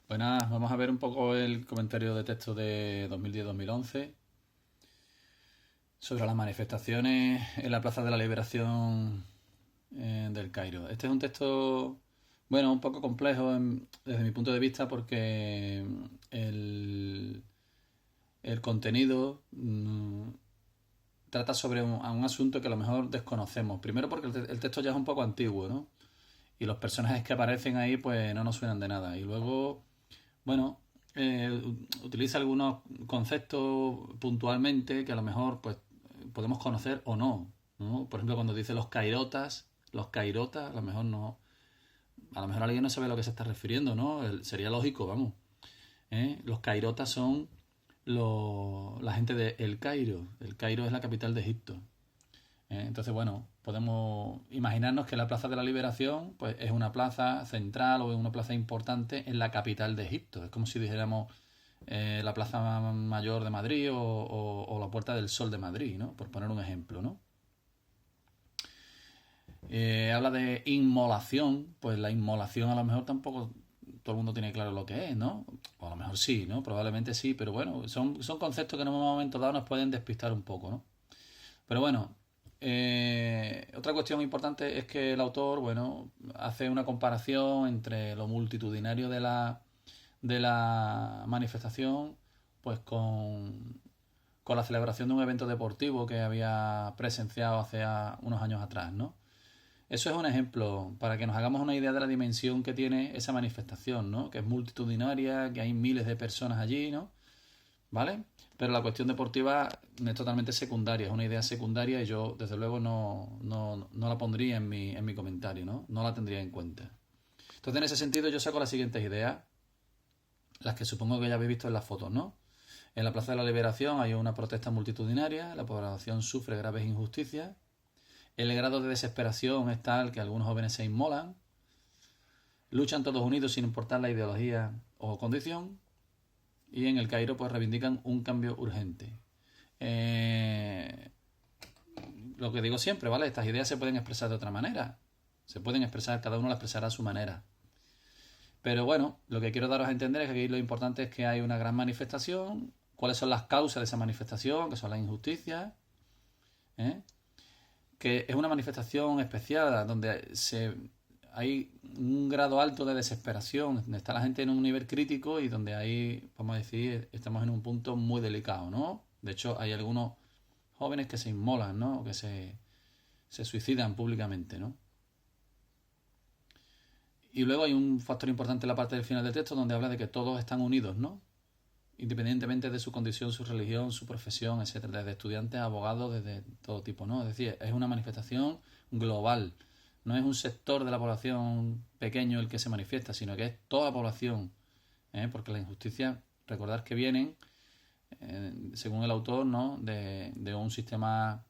Pues nada, vamos a ver un poco el comentario de texto de 2010-2011 sobre las manifestaciones en la Plaza de la Liberación del Cairo. Este es un texto, bueno, un poco complejo desde mi punto de vista porque el contenido trata sobre un asunto que a lo mejor desconocemos. Primero porque el texto ya es un poco antiguo, ¿no? Y los personajes que aparecen ahí pues no nos suenan de nada. Y luego bueno, utiliza algunos conceptos puntualmente que a lo mejor pues podemos conocer o no, ¿no? Por ejemplo, cuando dice los cairotas, a lo mejor no, a lo mejor alguien no sabe a lo que se está refiriendo, ¿no? Sería lógico, vamos. Los cairotas son la gente de El Cairo. El Cairo es la capital de Egipto. Entonces, bueno, podemos imaginarnos que la Plaza de la Liberación pues, es una plaza central o es una plaza importante en la capital de Egipto. Es como si dijéramos la Plaza Mayor de Madrid o la Puerta del Sol de Madrid, ¿no? Por poner un ejemplo, ¿no? Habla de inmolación, pues la inmolación a lo mejor tampoco todo el mundo tiene claro lo que es, ¿no? O a lo mejor sí, ¿no? Probablemente sí, pero bueno, son conceptos que en un momento dado nos pueden despistar un poco, ¿no? Pero bueno, otra cuestión importante es que el autor, bueno, hace una comparación entre lo multitudinario de la manifestación, pues con la celebración de un evento deportivo que había presenciado hace unos años atrás, ¿no? Eso es un ejemplo para que nos hagamos una idea de la dimensión que tiene esa manifestación, ¿no? Que es multitudinaria, que hay miles de personas allí, ¿no? ¿Vale? Pero la cuestión deportiva es totalmente secundaria, es una idea secundaria y yo desde luego no la pondría en mi comentario, ¿no? No la tendría en cuenta. Entonces en ese sentido yo saco las siguientes ideas, las que supongo que ya habéis visto en las fotos, ¿no? En la Plaza de la Liberación hay una protesta multitudinaria, la población sufre graves injusticias, el grado de desesperación es tal que algunos jóvenes se inmolan, luchan todos unidos sin importar la ideología o condición, y en el Cairo pues reivindican un cambio urgente. Eh, lo que digo siempre, ¿vale? Estas ideas se pueden expresar de otra manera. Se pueden expresar, cada uno las expresará a su manera. Pero bueno, lo que quiero daros a entender es que aquí lo importante es que hay una gran manifestación, cuáles son las causas de esa manifestación, que son las injusticias, ¿eh? Que es una manifestación especial donde hay un grado alto de desesperación, donde está la gente en un nivel crítico y donde ahí, vamos a decir, estamos en un punto muy delicado, ¿no? De hecho, hay algunos jóvenes que se inmolan, ¿no? O que se suicidan públicamente, ¿no? Y luego hay un factor importante en la parte del final del texto donde habla de que todos están unidos, ¿no? Independientemente de su condición, su religión, su profesión, etcétera, desde estudiantes, abogados, desde todo tipo, ¿no? Es decir, es una manifestación global. No es un sector de la población pequeño el que se manifiesta, sino que es toda la población, porque la injusticia, recordar que vienen, según el autor, ¿no? de un sistema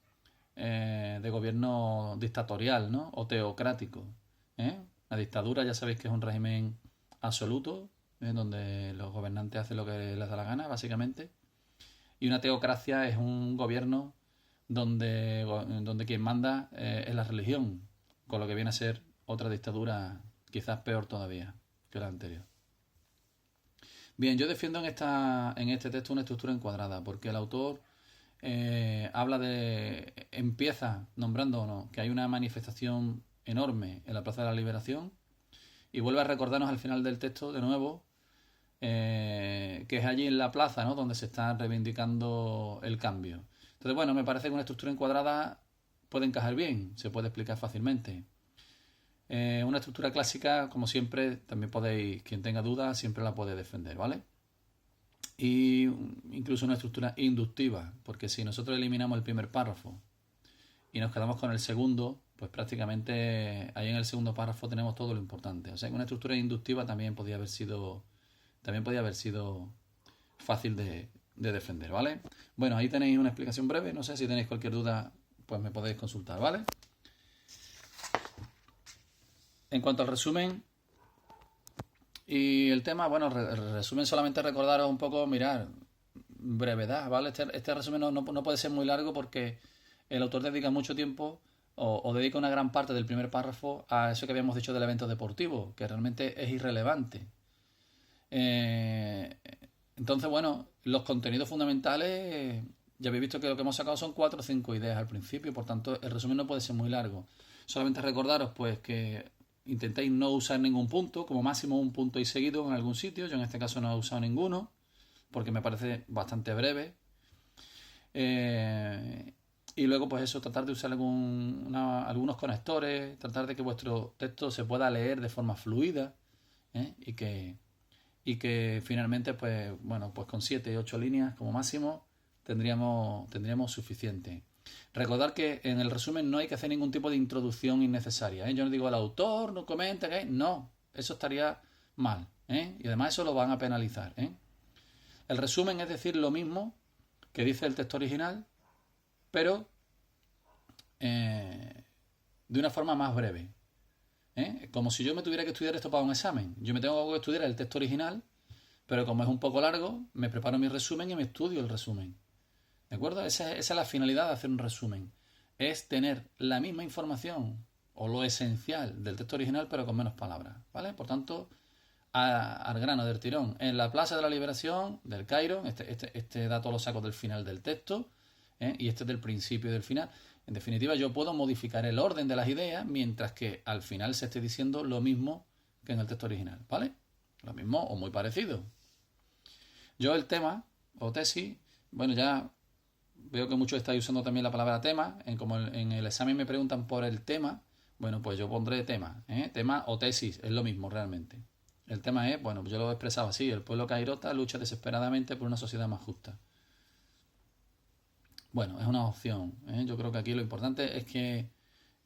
de gobierno dictatorial, ¿no? O teocrático. La dictadura ya sabéis que es un régimen absoluto, donde los gobernantes hacen lo que les da la gana, básicamente. Y una teocracia es un gobierno donde quien manda es la religión, con lo que viene a ser otra dictadura quizás peor todavía que la anterior. Bien, yo defiendo en este texto una estructura encuadrada, porque el autor empieza nombrándonos que hay una manifestación enorme en la Plaza de la Liberación y vuelve a recordarnos al final del texto de nuevo que es allí en la plaza, ¿no? Donde se está reivindicando el cambio. Entonces, bueno, me parece que una estructura encuadrada puede encajar bien, se puede explicar fácilmente. Una estructura clásica, como siempre, también podéis, quien tenga dudas, siempre la puede defender, ¿vale? Y incluso una estructura inductiva, porque si nosotros eliminamos el primer párrafo y nos quedamos con el segundo, pues prácticamente ahí en el segundo párrafo tenemos todo lo importante. O sea que una estructura inductiva también podía haber sido fácil de defender, ¿vale? Bueno, ahí tenéis una explicación breve, no sé si tenéis cualquier duda, pues me podéis consultar, ¿vale? En cuanto al resumen y el tema, bueno, el resumen solamente recordaros un poco, mirar, brevedad, ¿vale? Este resumen no puede ser muy largo porque el autor dedica mucho tiempo o dedica una gran parte del primer párrafo a eso que habíamos dicho del evento deportivo, que realmente es irrelevante. Eh, entonces, bueno, los contenidos fundamentales, ya habéis visto que lo que hemos sacado son 4 o 5 ideas al principio, por tanto el resumen no puede ser muy largo. Solamente recordaros pues que intentéis no usar ningún punto, como máximo un punto y seguido en algún sitio. Yo en este caso no he usado ninguno, porque me parece bastante breve. Y luego pues eso, tratar de usar algunos conectores, tratar de que vuestro texto se pueda leer de forma fluida, ¿eh? Y que finalmente pues bueno, pues con 7 8 líneas como máximo tendríamos suficiente. Recordar que en el resumen no hay que hacer ningún tipo de introducción innecesaria, ¿eh? Yo no digo el autor, no comenta, ¿eh? No, eso estaría mal, ¿eh? Y además eso lo van a penalizar, ¿eh? El resumen es decir lo mismo que dice el texto original, pero de una forma más breve, ¿eh? Como si yo me tuviera que estudiar esto para un examen. Yo me tengo que estudiar el texto original, pero como es un poco largo, me preparo mi resumen y me estudio el resumen. ¿De acuerdo? Esa es la finalidad de hacer un resumen. Es tener la misma información o lo esencial del texto original, pero con menos palabras, ¿vale? Por tanto, al grano del tirón. En la Plaza de la Liberación del Cairo, este dato lo saco del final del texto, y este es del principio y del final. En definitiva, yo puedo modificar el orden de las ideas mientras que al final se esté diciendo lo mismo que en el texto original, ¿vale? Lo mismo o muy parecido. Yo el tema o tesis, bueno, ya veo que muchos estáis usando también la palabra tema. Como en el examen me preguntan por el tema, bueno, pues yo pondré tema, ¿eh? Tema o tesis, es lo mismo realmente. El tema es, bueno, yo lo he expresado así: el pueblo cairota lucha desesperadamente por una sociedad más justa. Bueno, es una opción, ¿eh? Yo creo que aquí lo importante es que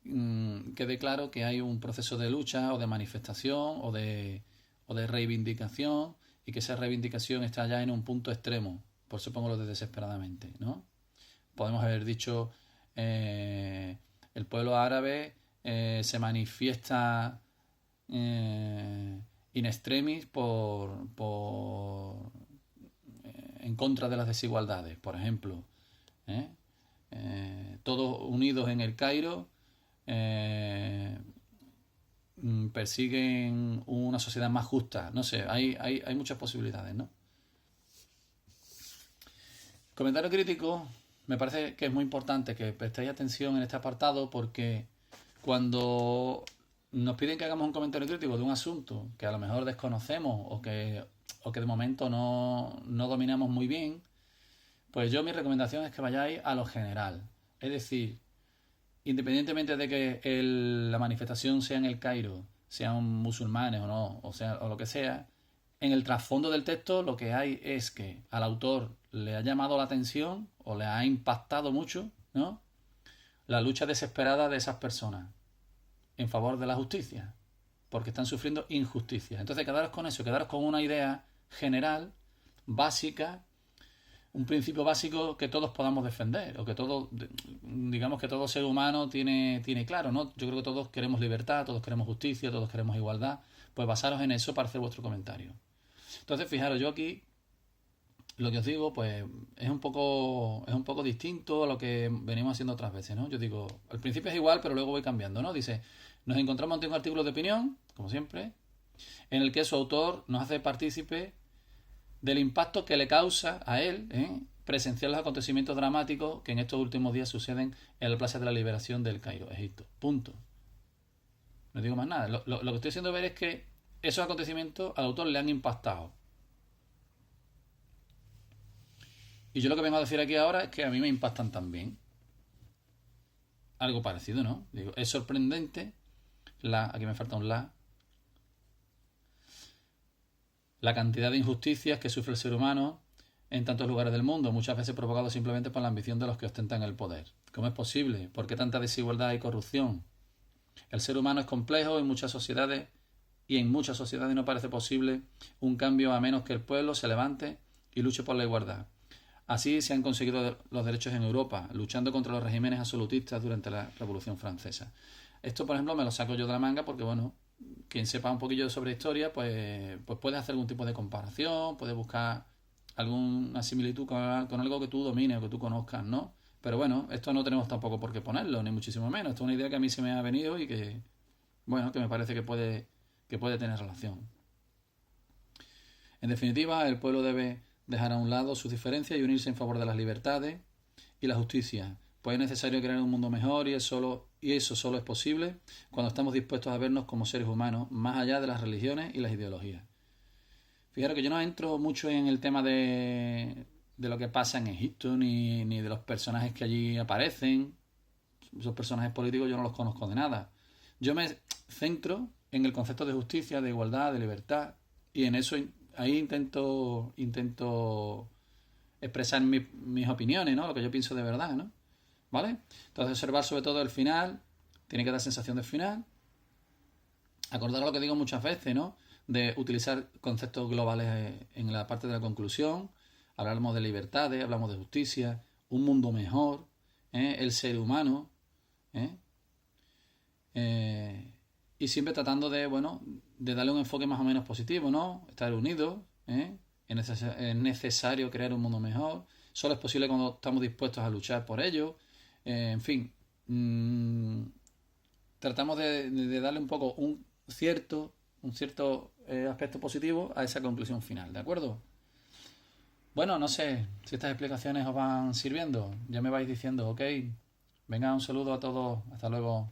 quede claro que hay un proceso de lucha o de manifestación o de reivindicación, y que esa reivindicación está ya en un punto extremo. Por eso pongo lo de desesperadamente, ¿no? Podemos haber dicho el pueblo árabe se manifiesta in extremis en contra de las desigualdades, por ejemplo. Todos unidos en el Cairo persiguen una sociedad más justa. No sé, hay muchas posibilidades, ¿no? Comentario crítico. Me parece que es muy importante que prestéis atención en este apartado, porque cuando nos piden que hagamos un comentario crítico de un asunto que a lo mejor desconocemos o que de momento no dominamos muy bien, pues yo mi recomendación es que vayáis a lo general. Es decir, independientemente de que la manifestación sea en el Cairo, sean musulmanes o no, o lo que sea, en el trasfondo del texto lo que hay es que al autor le ha llamado la atención o le ha impactado mucho, ¿no?, la lucha desesperada de esas personas en favor de la justicia, porque están sufriendo injusticia. Entonces, quedaros con eso, quedaros con una idea general, básica, un principio básico que todos podamos defender, o que digamos que todo ser humano tiene claro, ¿no? Yo creo que todos queremos libertad, todos queremos justicia, todos queremos igualdad. Pues basaros en eso para hacer vuestro comentario. Entonces, fijaros, yo aquí lo que os digo, pues es un poco distinto a lo que venimos haciendo otras veces, ¿no? Yo digo, al principio es igual, pero luego voy cambiando, ¿no? Dice, nos encontramos ante un artículo de opinión, como siempre, en el que su autor nos hace partícipe del impacto que le causa a él presenciar los acontecimientos dramáticos que en estos últimos días suceden en la Plaza de la Liberación del Cairo, Egipto. Punto. No digo más nada. Lo que estoy haciendo ver es que esos acontecimientos al autor le han impactado. Y yo lo que vengo a decir aquí ahora es que a mí me impactan también. Algo parecido, ¿no? Digo, es sorprendente aquí me falta un la cantidad de injusticias que sufre el ser humano en tantos lugares del mundo, muchas veces provocado simplemente por la ambición de los que ostentan el poder. ¿Cómo es posible? ¿Por qué tanta desigualdad y corrupción? El ser humano es complejo y en muchas sociedades no parece posible un cambio a menos que el pueblo se levante y luche por la igualdad. Así se han conseguido los derechos en Europa, luchando contra los regímenes absolutistas durante la Revolución Francesa. Esto, por ejemplo, me lo saco yo de la manga porque, bueno, quien sepa un poquillo sobre historia, pues puede hacer algún tipo de comparación, puede buscar alguna similitud con algo que tú domines o que tú conozcas, ¿no? Pero bueno, esto no tenemos tampoco por qué ponerlo, ni muchísimo menos. Esto es una idea que a mí se me ha venido y que, bueno, que me parece que puede tener relación. En definitiva, el pueblo debe dejar a un lado sus diferencias y unirse en favor de las libertades y la justicia, pues es necesario crear un mundo mejor y eso solo es posible cuando estamos dispuestos a vernos como seres humanos, más allá de las religiones y las ideologías. Fijaros que yo no entro mucho en el tema de lo que pasa en Egipto, ni de los personajes que allí aparecen. Esos personajes políticos yo no los conozco de nada. Yo me centro en el concepto de justicia, de igualdad, de libertad, y en eso ahí intento expresar mis opiniones, ¿no? Lo que yo pienso de verdad, ¿no? ¿Vale? Entonces observar sobre todo el final, tiene que dar sensación de final. Acordar lo que digo muchas veces, ¿no? De utilizar conceptos globales en la parte de la conclusión. Hablamos de libertades, hablamos de justicia, un mundo mejor, el ser humano, ¿eh? Y siempre tratando de, bueno, de darle un enfoque más o menos positivo, ¿no? Estar unidos, ¿eh? Es necesario crear un mundo mejor. Solo es posible cuando estamos dispuestos a luchar por ello. En fin, tratamos de darle un poco un cierto aspecto positivo a esa conclusión final, ¿de acuerdo? Bueno, no sé si estas explicaciones os van sirviendo. Ya me vais diciendo, ok. Venga, un saludo a todos. Hasta luego.